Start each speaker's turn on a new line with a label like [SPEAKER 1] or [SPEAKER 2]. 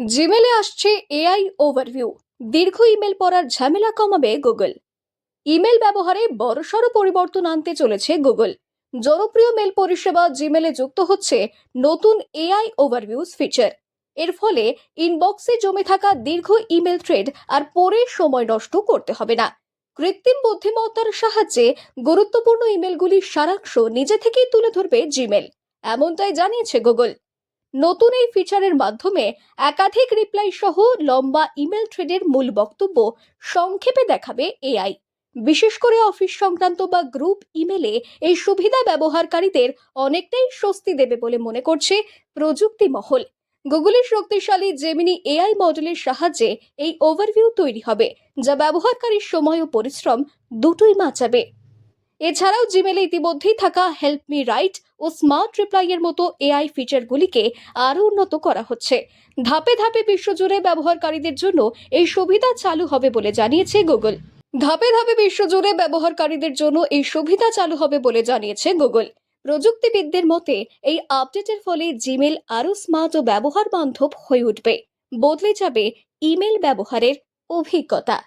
[SPEAKER 1] জিমেলে আসছে AI overview. দীর্ঘ email পড়ার ঝামেলা কমাবে গুগল। ইমেল ব্যবহারে বড়সড় পরিবর্তন আনতে চলেছে গুগল। জনপ্রিয় মেল পরিষেবা জিমেলে যুক্ত হচ্ছে নতুন এআই ওভারভিউজ ফিচার। এর ফলে ইনবক্সে জমে থাকা দীর্ঘ ইমেল থ্রেড আর পড়ে সময় নষ্ট করতে হবে না। কৃত্রিম বুদ্ধিমত্তার সাহায্যে গুরুত্বপূর্ণ ইমেলগুলির সারাংশ নিজে থেকেই তুলে ধরবে জিমেল, এমনটাই জানিয়েছে গুগল। নতুন এই ফিচারের মাধ্যমে একাধিক রিপ্লাই সহ লম্বা ইমেল থ্রেডের মূল বক্তব্য সংক্ষেপে দেখাবে এআই। বিশেষ করে অফিস সংক্রান্ত বা গ্রুপ ইমেলে এই সুবিধা ব্যবহারকারীদের অনেকটাই স্বস্তি দেবে বলে মনে করছে প্রযুক্তি মহল। গুগলের শক্তিশালী জেমিনি এআই মডেলের সাহায্যে এই ওভারভিউ তৈরি হবে, যা ব্যবহারকারীর সময় ও পরিশ্রম দুটোই বাঁচাবে। এছাড়াও জিমেলে ইতিমধ্যেই থাকা হেল্প মি রাইট ও স্মার্ট রিপ্লাই এর মতো এআই ফিচারগুলিকে আরও উন্নত করা হচ্ছে। ধাপে ধাপে বিশ্বজুড়ে ব্যবহারকারীদের জন্য এই সুবিধা চালু হবে বলে জানিয়েছে গুগল। প্রযুক্তিবিদদের মতে এই আপডেটের ফলে জিমেল আরও স্মার্ট ও ব্যবহার বান্ধব হয়ে উঠবে। বদলে যাবে ইমেল ব্যবহারের অভিজ্ঞতা।